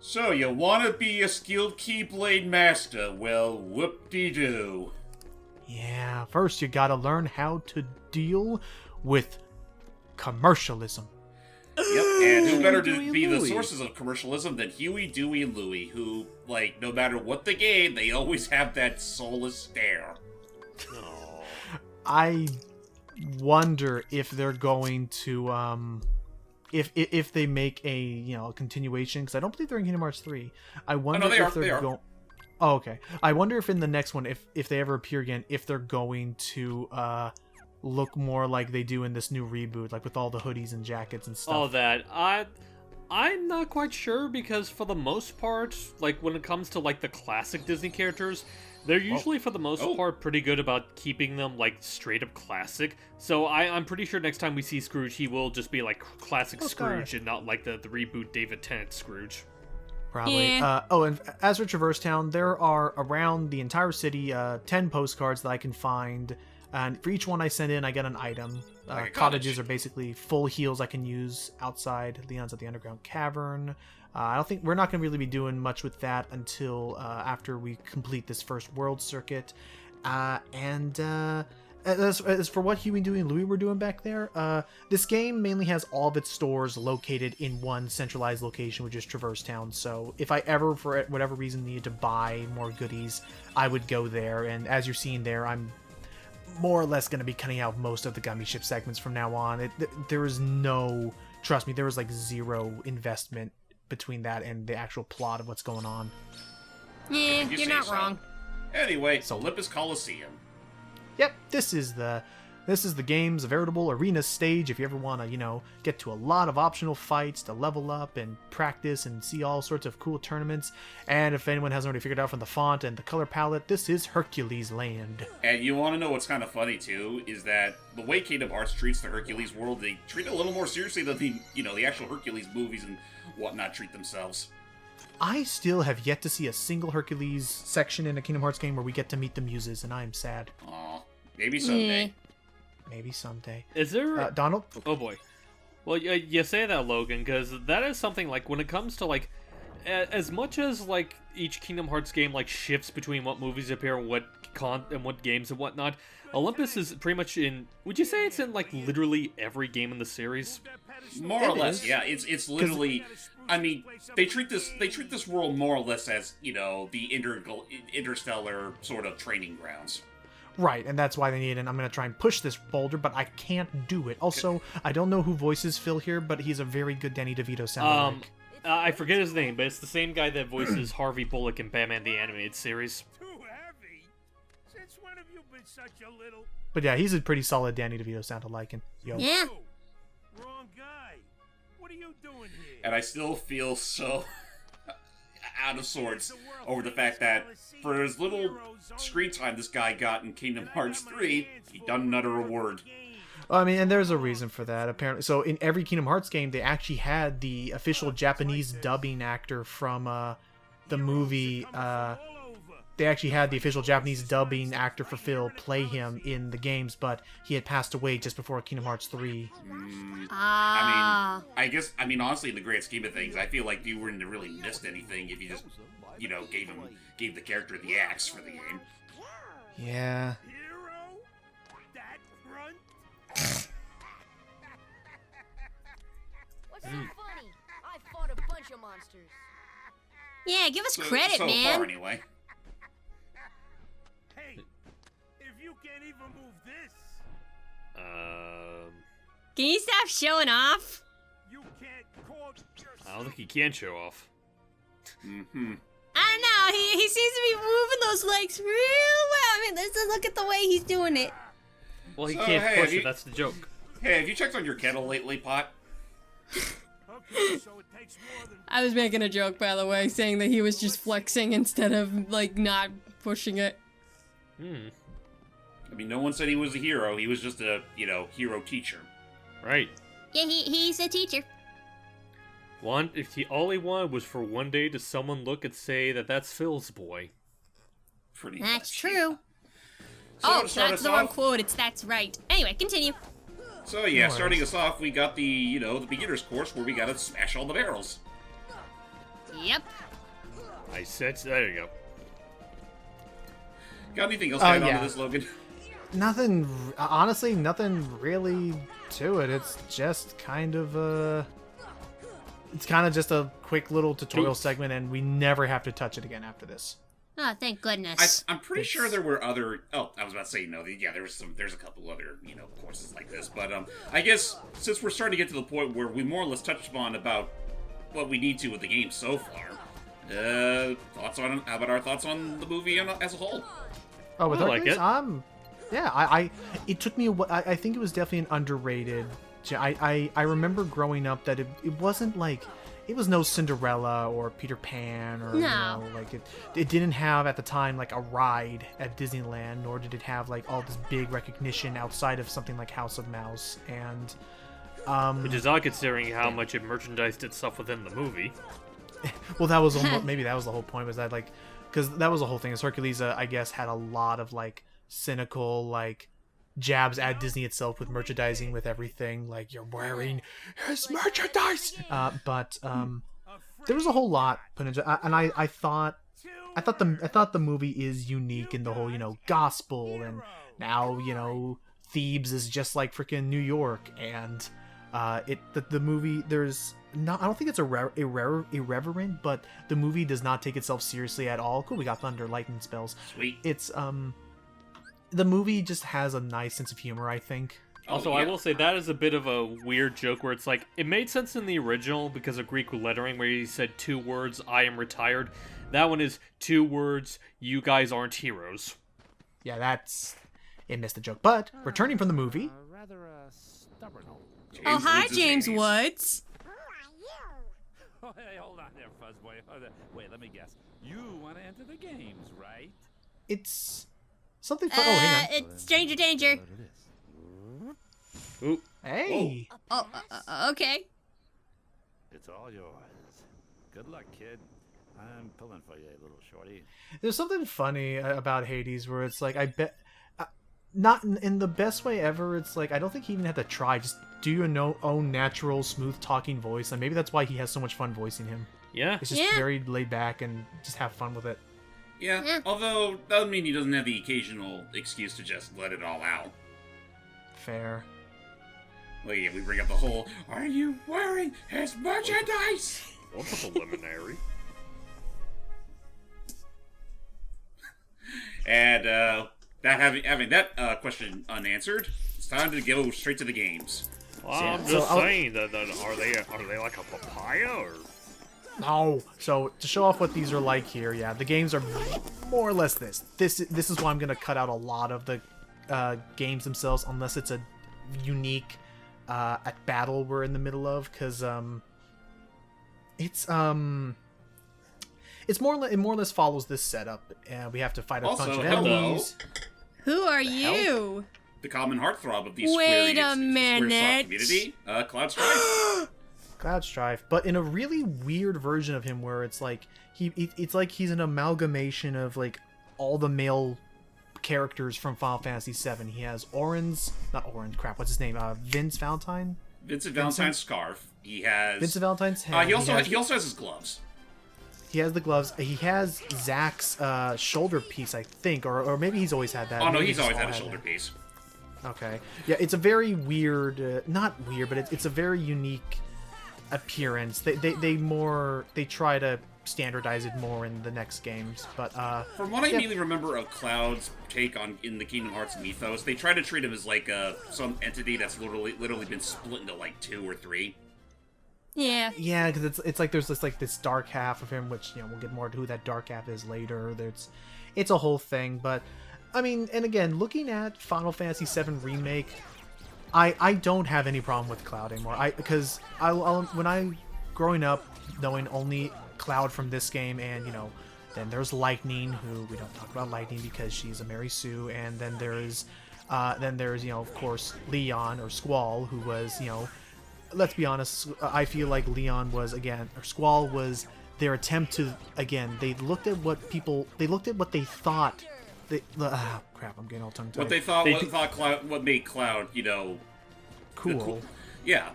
So, you want to be a skilled Keyblade master? Well, whoop-de-doo. Yeah, first you gotta learn how to deal with commercialism. Yep, and who better to Dewey be the Louie. sources of commercialism than Huey, Dewey, and Louie, who, like, no matter what the game, they always have that soulless stare. Oh. I wonder if they're going to if they make a a continuation, because I don't believe they're in Kingdom Hearts 3. I wonder they if are, they they're are. going. Oh, okay. I wonder if in the next one, if they ever appear again, if they're going to look more like they do in this new reboot, like with all the hoodies and jackets and stuff. Oh, that. I'm not quite sure, because for the most part, like when it comes to like the classic Disney characters, they're usually for the most part pretty good about keeping them like straight up classic. So I'm pretty sure next time we see Scrooge, he will just be like classic Scrooge and not like the reboot David Tennant Scrooge. Probably. Yeah. And as for Traverse Town, there are around the entire city 10 postcards that I can find, and for each one I send in, I get an item. Like a Cottages cottage. are basically full heals I can use outside Leon's at the Underground Cavern. I don't think we're not going to really be doing much with that until after we complete this first world circuit. As for what Huey, Dewey, and Louie were doing back there, this game mainly has all of its stores located in one centralized location, which is Traverse Town. So if I ever, for whatever reason, needed to buy more goodies, I would go there. And as you're seeing there, I'm more or less going to be cutting out most of the Gummy Ship segments from now on. There is no, trust me, there was like zero investment between that and the actual plot of what's going on. Yeah, You you're say not so. wrong. Anyway, so Olympus Coliseum. Yep, this is the game's veritable arena stage if you ever want to, get to a lot of optional fights to level up and practice and see all sorts of cool tournaments. And if anyone hasn't already figured out from the font and the color palette, this is Hercules Land. And you want to know what's kind of funny, too, is that the way Kingdom Hearts treats the Hercules world, they treat it a little more seriously than the actual Hercules movies and whatnot treat themselves. I still have yet to see a single Hercules section in a Kingdom Hearts game where we get to meet the muses, and I am sad. Aw, maybe someday. Maybe someday. Is there? Donald? Oh boy. Well, you say that, Logan, because that is something like when it comes to like, as much as like each Kingdom Hearts game like shifts between what movies appear and what games and whatnot. Olympus is pretty much in. Would you say it's in like literally every game in the series? More or It less, is. yeah. It's literally. I mean, they treat this world more or less as the interstellar sort of training grounds. Right, and that's why they need it. I'm going to try and push this boulder, but I can't do it. Also, I don't know who voices Phil here, but he's a very good Danny DeVito sound. I forget his name, but it's the same guy that voices Harvey Bullock in Batman the Animated Series. Too heavy? Since when have you been such a little... But yeah, he's a pretty solid Danny DeVito sound alike. And yo, Yeah. Wrong guy. What are you doing here? And I still feel so out of sorts over the fact that for as little screen time this guy got in Kingdom Hearts 3, he doesn't utter a word. I mean, and there's a reason for that, apparently. So in every Kingdom Hearts game, they actually had the official Japanese dubbing actor from the movie. They actually had the official Japanese dubbing actor for Phil play him in the games, but he had passed away just before Kingdom Hearts 3. Ah. I mean, honestly, in the grand scheme of things, I feel like you wouldn't have really missed anything if you just, gave the character the axe for the game. Yeah. Hero? That grunt? What's so funny? I fought a bunch of monsters. Yeah, give us So, credit, so man. far, anyway. Hey, if you can't even move this, Can you stop showing off? you can't call yourself... I don't think he can show off. Mm-hmm. I don't know. He seems to be moving those legs real well. I mean, let's just look at the way he's doing it. Well, he So, can't hey, push have it. you- That's the joke. Hey, have you checked on your kettle lately, Pot? Okay, so it takes more than... I was making a joke, by the way, saying that he was just flexing instead of, like, not pushing it. I mean, no one said he was a hero. He was just a, hero teacher. Right. Yeah, he's a teacher. All he wanted was for one day to someone look and say that that's Phil's boy. Pretty That's much. true. So, Oh, to start that's us the wrong off- quote. That's right. Anyway, continue. So yeah, No starting worries. us off, we got the, the beginner's course where we gotta smash all the barrels. Yep. I said, there you go. Got anything else to add on yeah. to this, Logan? Nothing, honestly, nothing really to it. It's just kind of just a quick little tutorial segment, and we never have to touch it again after this. Oh, thank goodness. I'm pretty sure there were other. Oh, I was about to say there's a couple other courses like this, but I guess since we're starting to get to the point where we more or less touched upon about what we need to with the game so far, how about our thoughts on the movie as a whole? Oh, with I Hercules, like it. Yeah, it took me I think it was definitely an underrated. I remember growing up that it wasn't like, it was no Cinderella or Peter Pan or No. like it didn't have at the time like a ride at Disneyland, nor did it have like all this big recognition outside of something like House of Mouse, and Which is odd considering how much it merchandised itself within the movie. well, that was maybe that was the whole point, was that like, because that was the whole thing, is Hercules I guess had a lot of like cynical like jabs at Disney itself with merchandising, with everything like, you're wearing his merchandise, but there was a whole lot put into, and I thought the movie is unique in the whole gospel, and now Thebes is just like freaking New York, and the movie, there's not, I don't think it's irreverent, but the movie does not take itself seriously at all. Cool, we got thunder, lightning spells. Sweet. It's the movie just has a nice sense of humor, I think. Also, yeah. I will say that is a bit of a weird joke where it's like, it made sense in the original because of Greek lettering where he said 2 words, I am retired. That one is 2 words, you guys aren't heroes. Yeah, it missed the joke. But returning from the movie, Rather stubborn old. Oh, hi, Woods' James babies. Woods. Oh, hey, hold on there, Fuzzboy. Wait, let me guess. You want to enter the games, right? it's something for. Oh, hang on. It's Stranger Danger. Ooh. Hey, Oh, okay. It's all yours. Good luck, kid. I'm pulling for you, little shorty. there's something funny about Hades where it's like, I bet, not in the best way ever. It's like, I don't think he even had to try. Just do your own natural, smooth talking voice, and maybe that's why he has so much fun voicing him. Yeah. It's just Yeah. very laid back and just have fun with it. Yeah, Yeah. although that doesn't mean he doesn't have the occasional excuse to just let it all out. Fair. Well, yeah, we bring up the whole, are you wearing his merchandise? What's a preliminary? And that having that question unanswered, it's time to go straight to the games. Well, I'm So just I'll- saying that are they like a papaya or? No. So to show off what these are like here, yeah, the games are more or less this. This is why I'm gonna cut out a lot of the games themselves, unless it's a unique at battle we're in the middle of, because it more or less follows this setup. We have to fight a bunch Also, of hello, enemies. Who are you? the common heartthrob of these Wait a Squaresoft minute. community, Cloud Strife. Cloud Strife, but in a really weird version of him, where it's like it's like he's an amalgamation of like all the male characters from Final Fantasy VII. He has what's his name? Vince Valentine. Vincent Valentine's scarf. He has. Vincent Valentine's head. He also has his gloves. He has the gloves. He has Zack's shoulder piece, I think, or maybe he's always had that. Oh no, Maybe he's always all had a shoulder piece. Okay. Yeah, it's a very weird, not weird, but it's a very unique appearance. They try to standardize it more in the next games, but From what I immediately remember of Cloud's take on in the Kingdom Hearts mythos, they try to treat him as like some entity that's literally been split into like 2 or 3. Yeah. yeah, because it's like there's this dark half of him, which we'll get more to who that dark half is later. It's a whole thing, but I mean, and again, looking at Final Fantasy VII Remake, I don't have any problem with Cloud anymore. Because when I growing up knowing only Cloud from this game, and then there's Lightning, who we don't talk about Lightning because she's a Mary Sue, and then there's of course Leon or Squall, who was let's be honest, I feel like Leon was Squall was their attempt to they looked at what they thought. Crap! I'm getting all tongue-tied. What made Cloud, cool. yeah,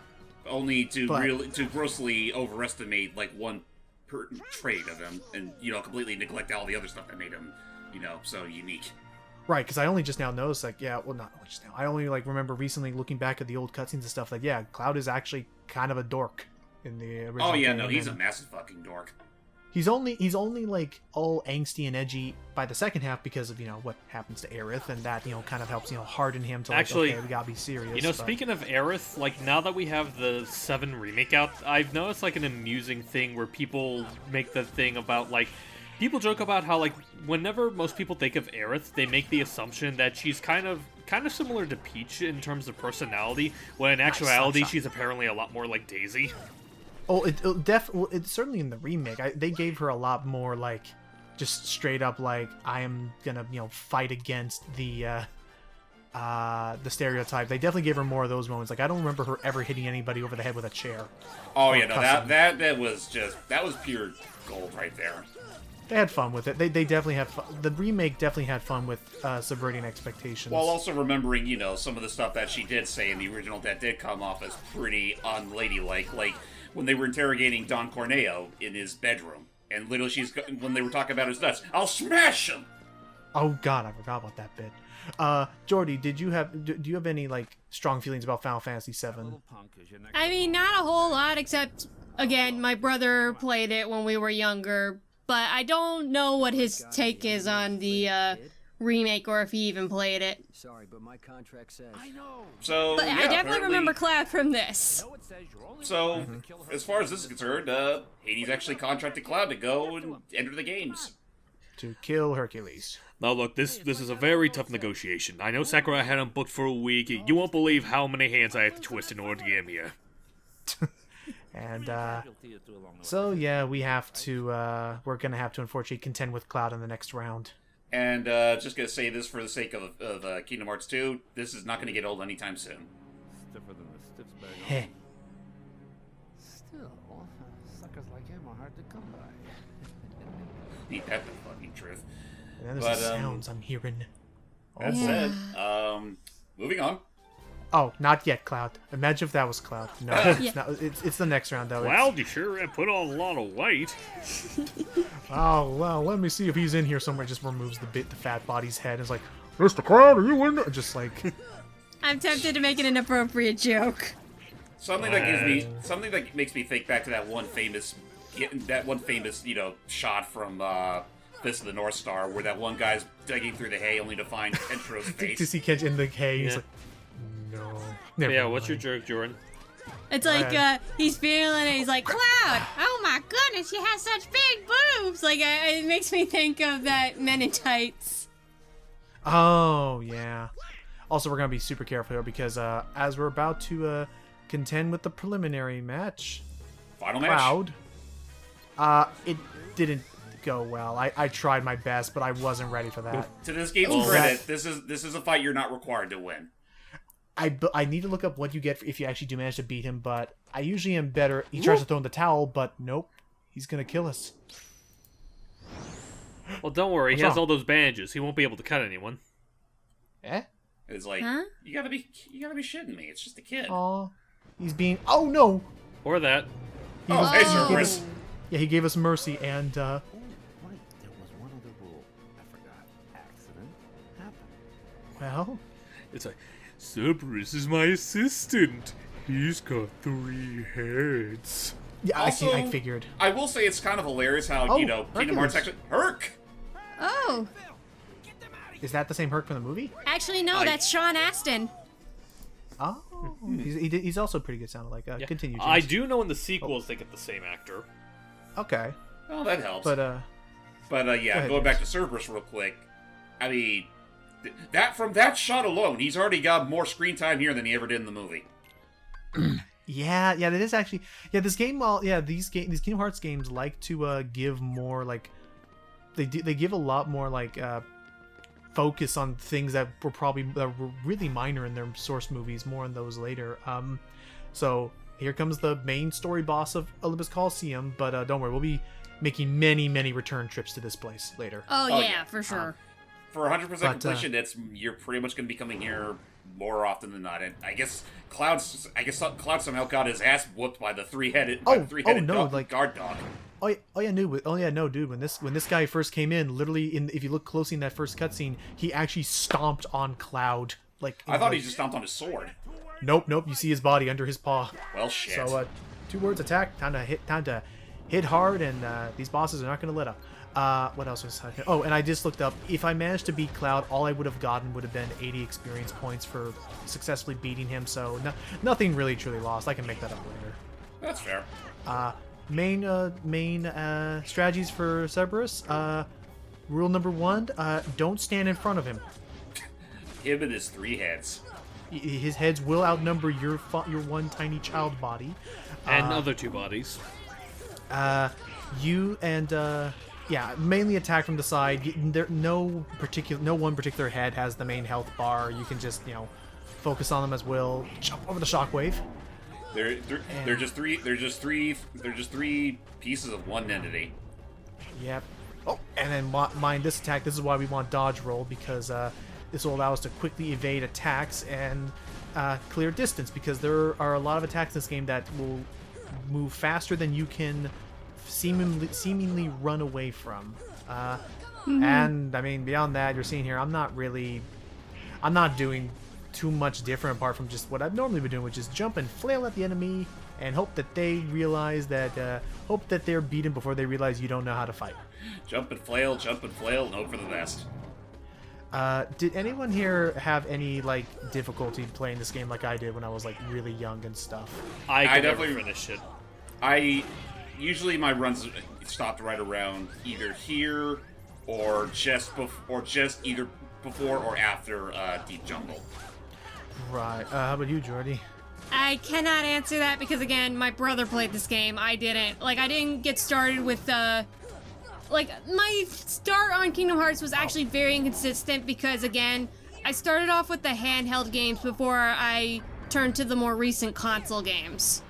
only to But- to grossly overestimate like one trait of him, and completely neglect all the other stuff that made him, so unique. Right, because I only just now noticed, like, yeah, well, not only just now. I only like remember recently looking back at the old cutscenes and stuff. Like, yeah, Cloud is actually kind of a dork in the original. Oh yeah, game, no, he's a massive fucking dork. He's only like all angsty and edgy by the second half because of what happens to Aerith, and that kind of helps harden him to like, Actually, okay, we gotta be serious. Speaking of Aerith, like now that we have the 7 remake out, I've noticed like an amusing thing where people make the thing about like. People joke about how, like, whenever most people think of Aerith, they make the assumption that she's kind of similar to Peach in terms of personality, when in actuality, she's apparently a lot more like Daisy. Oh, it's certainly in the remake. They gave her a lot more, like, just straight up, like, I am gonna, fight against the stereotype. They definitely gave her more of those moments. Like, I don't remember her ever hitting anybody over the head with a chair. Oh, yeah, no, that was pure gold right there. They had fun with it. They definitely had fun. The remake definitely had fun with subverting expectations. While also remembering, some of the stuff that she did say in the original that did come off as pretty unladylike. Like, when they were interrogating Don Corneo in his bedroom. And literally when they were talking about his nuts, I'll smash him! Oh god, I forgot about that bit. Jordy, do you have any, like, strong feelings about Final Fantasy VII? I mean, not a whole lot, except, again, my brother played it when we were younger, but I don't know what his take is on the remake or if he even played it. Sorry, but my contract says. I know. So, but yeah, I definitely remember Cloud from this. So, as far as this is concerned, Hades actually contracted Cloud to go and enter the games. To kill Hercules. Now look, this is a very tough negotiation. I know Sakurai had him booked for a week. You won't believe how many hands I have to twist in order to get him here. And, so, yeah, we're gonna have to, unfortunately, contend with Cloud in the next round. And, just gonna say this for the sake of Kingdom Hearts 2, this is not gonna get old anytime soon. Stiffer than the stiff's bag. Heh. Still, suckers like him are hard to come by. Ain't that the fucking truth. And there's the sounds I'm hearing. That said, moving on. Oh, not yet, Cloud. Imagine if that was Cloud. No, it's not. It's the next round, though. Cloud, you sure have put on a lot of weight. Oh, well, let me see if he's in here somewhere. Just removes the fat body's head. It's like, Mr. Cloud, are you in there? Just like... I'm tempted to make it an appropriate joke. Something that makes me think back to that one famous, shot from Fist of the North Star, where that one guy's digging through the hay only to find Kentro's face. To see Kench in the hay, he's like, no. Never mind. What's your joke, Jordan? It's like, he's feeling it, he's like, Cloud! Oh my goodness, she has such big boobs! Like, it makes me think of that Men in Tights. Oh, yeah. Also, we're gonna be super careful here, because, as we're about to, contend with the preliminary match... Final match? Cloud. It didn't go well. I tried my best, but I wasn't ready for that. To this game's credit, this is a fight you're not required to win. I need to look up what you get if you actually do manage to beat him, but I usually am better. He tries to throw in the towel, but nope. He's gonna kill us. Well, don't worry. What's he has wrong? all those bandages. He won't be able to cut anyone. Eh? It's like, Huh? you gotta be shitting me. It's just a kid. Aw. He's being... Oh, no! Or that. Hey, Cerberus. Yeah, he gave us mercy, and, Oh, right. There was one other rule. I forgot. Accident happened. well... It's like, Cerberus is my assistant. He's got 3 heads. Yeah, Also, I figured. I will say it's kind of hilarious how, Oh, Kingdom Hearts Hercules. actually... Herc! Oh, Is that the same Herc from the movie? actually no, that's Sean Astin. Oh. He's also pretty good sounding like. Yeah. Continue, James. I do know in the sequels they get the same actor. Okay. Well, that helps. But, yeah, ahead, going back to Cerberus real quick. I mean, from that shot alone, he's already got more screen time here than he ever did in the movie. yeah, that is actually... Yeah, this game, these Kingdom Hearts games like to give more, like... They give a lot more, like, focus on things that were really minor in their source movies, more on those later. So, here comes the main story boss of Olympus Coliseum, but don't worry, we'll be making many, many return trips to this place later. Oh, Oh, yeah, yeah. for sure. For 100% completion, you're pretty much going to be coming here more often than not. And I guess Cloud somehow got his ass whooped by the three-headed no, guard dog. no, dude. When this guy first came in, literally, if you look closely in that first cutscene, he actually stomped on Cloud. Like I thought he just stomped on his sword. Nope. You see his body under his paw. Well, shit. So, 2 words: attack. Time to hit hard, and these bosses are not going to let up. What else was I? Oh, and I just looked up. If I managed to beat Cloud, all I would have gotten would have been 80 experience points for successfully beating him. So nothing really truly lost. I can make that up later. That's fair. Main strategies for Cerberus. Rule number 1: don't stand in front of him. Him and his 3 heads. His heads will outnumber your one tiny child body, and other 2 bodies. Mainly attack from the side. No one particular head has the main health bar. You can just focus on them as will. Jump over the shockwave. They're just three pieces of one entity. Yep. Oh, and then mind this attack. This is why we want dodge roll, because this will allow us to quickly evade attacks and clear distance, because there are a lot of attacks in this game that will move faster than you can seemingly run away from. And I mean, beyond that, you're seeing here, I'm not doing too much different apart from just what I've normally been doing, which is jump and flail at the enemy and hope that they realize that hope that they're beaten before they realize you don't know how to fight. Jump and flail, and hope for the best. Did anyone here have any difficulty playing this game like I did when I was really young and stuff? I definitely finished it. Usually my runs stopped right around either here or just either before or after Deep Jungle. Right. How about you, Jordy? I cannot answer that because, again, my brother played this game. I didn't. I didn't get started with, my start on Kingdom Hearts was actually very inconsistent because, again, I started off with the handheld games before I turned to the more recent console games.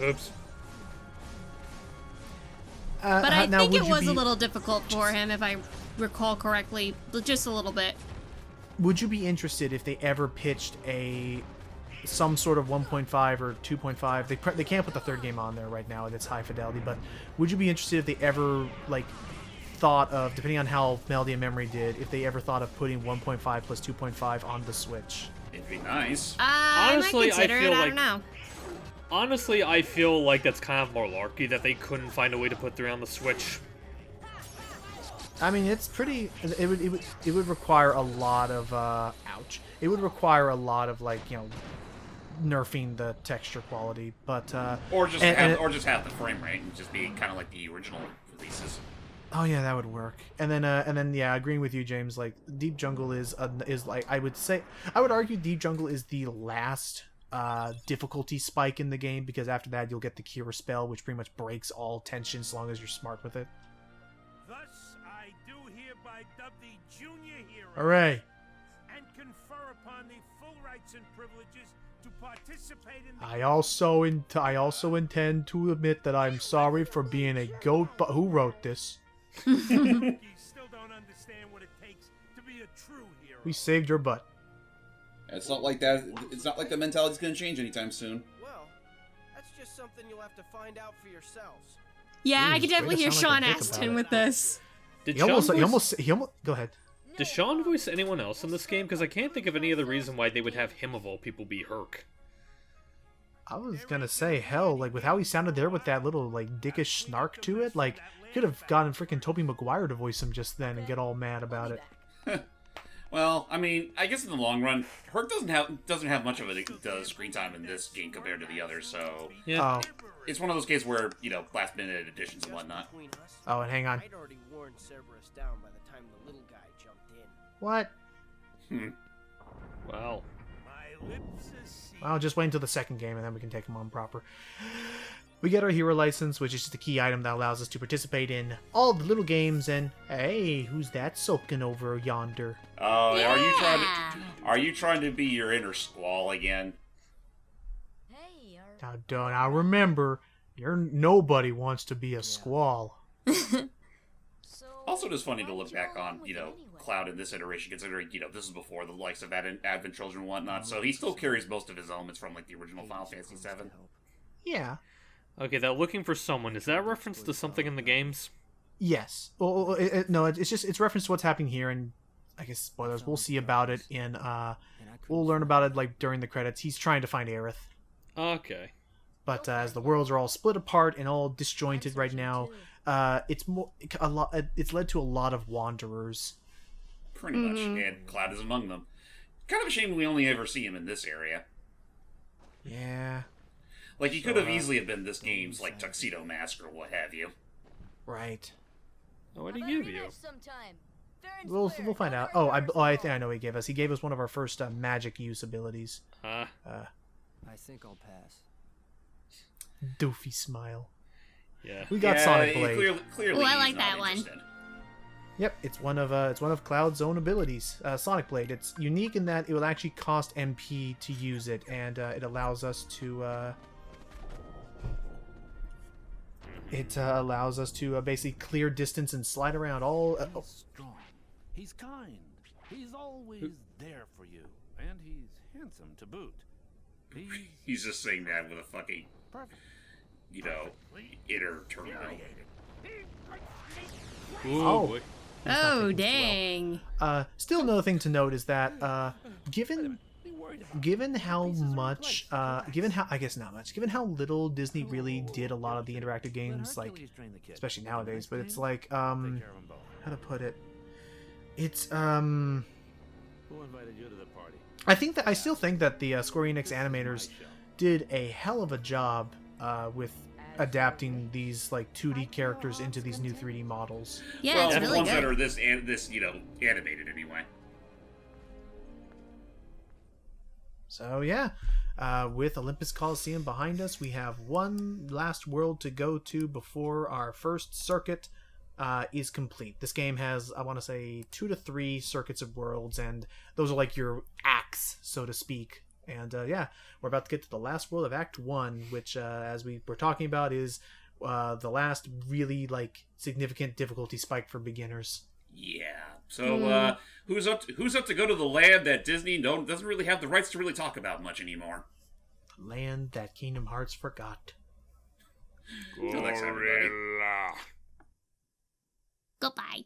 Oops. But I think it was a little difficult for him, if I recall correctly, just a little bit. Would you be interested if they ever pitched some sort of 1.5 or 2.5? They can't put the 3rd game on there right now, and it's high fidelity. But would you be interested if they ever thought of, depending on how Melody and Memory did, if they ever thought of putting 1.5 plus 2.5 on the Switch? It'd be nice. Honestly, I might consider it. I don't know. Honestly, I feel like that's kind of more larky that they couldn't find a way to put 3 on the Switch. I mean, it's pretty. It would require a lot of ouch. It would require a lot of nerfing the texture quality, but or just have the frame rate and just be kind of like the original releases. Oh yeah, that would work. And then yeah, agreeing with you, James. Deep Jungle is I would argue Deep Jungle is the last difficulty spike in the game, because after that you'll get the Cure spell, which pretty much breaks all tension as long as you're smart with it. Thus, I do hereby dub thee Junior Hero. Hooray! And confer upon thee full rights and privileges to participate in the... I also intend to admit that I'm sorry for being a goat, but who wrote this? You still don't understand what it takes to be a true hero. We saved your butt. It's not like that. It's not like the mentality's going to change anytime soon. Well, that's just something you'll have to find out for yourselves. Yeah, I Jeez, could definitely way hear to sound Sean like a dick Astin about with this. Did He Sean almost go ahead. Does Sean voice anyone else in this game? Because I can't think of any other reason why they would have him of all people be Herc. I was gonna say, hell, with how he sounded there with that little dickish snark to it, could have gotten freaking Tobey Maguire to voice him just then and get all mad about it. Well, I mean, I guess in the long run, Herc doesn't have much of a screen time in this game compared to the others, so Yeah. it's one of those cases where last minute additions and whatnot. Oh, and hang on. I'd already worn Cerberus down by the time the little guy jumped in. What? Wow. My lips are sealed. Well, just wait until the 2nd game and then we can take him on proper. We get our hero license, which is just a key item that allows us to participate in all the little games. And hey, who's that sulking over yonder? Oh, Yeah. are you trying to be your inner Squall again? Hey, Now remember, nobody wants to be a squall. so Also, it is funny to why look did you back go on along with it anyway? Cloud in this iteration, considering this is before the likes of Advent Children and whatnot. So he still carries most of his elements from the original Final Fantasy VII. Yeah. Okay, that looking for someone, is that a reference to something in the games? Yes. Well, no, it's reference to what's happening here, and I guess spoilers. We'll see about it in. We'll learn about it like during the credits. He's trying to find Aerith. Okay. But as the worlds are all split apart and all disjointed right now, it's led to a lot of wanderers. Pretty much, and Cloud is among them. Kind of a shame we only ever see him in this area. Yeah. Like, he could have easily have been this game's, like, Tuxedo Mask or what have you. Right. What did he give you? We'll find out. Oh, I think I know what he gave us. He gave us one of our first magic use abilities. I think I'll pass. Doofy smile. Yeah. We got Sonic Blade. Clearly Ooh, I he's like not that one. interested. Yep, it's one of Cloud's own abilities. Sonic Blade. It's unique in that it will actually cost MP to use it, and it allows us to. It allows us to basically clear distance and slide around all. He's strong. He's kind. He's always there for you, and he's handsome to boot. He's just saying that with a fucking, Perfect. inner turmoil. Ooh, Oh. boy. Oh, dang. Still, another thing to note is that given how much, given how little Disney really did a lot of the interactive games, like especially nowadays, but it's like how to put it, it's Who invited you to the party? I still think that the Square Enix animators did a hell of a job with adapting these like 2D characters into these new 3D models. Yeah, Well, it's the really ones that good. are this animated anyway. So yeah, with Olympus Coliseum behind us, we have one last world to go to before our first circuit is complete. This game has, I want to say, 2 to 3 circuits of worlds, and those are like your acts, so to speak. And yeah, we're about to get to the last world of Act 1, which, as we were talking about, is the last really like significant difficulty spike for beginners. Yeah. So, who's up to go to the land that Disney doesn't really have the rights to really talk about much anymore? The land that Kingdom Hearts forgot. Till next time, everybody. Goodbye.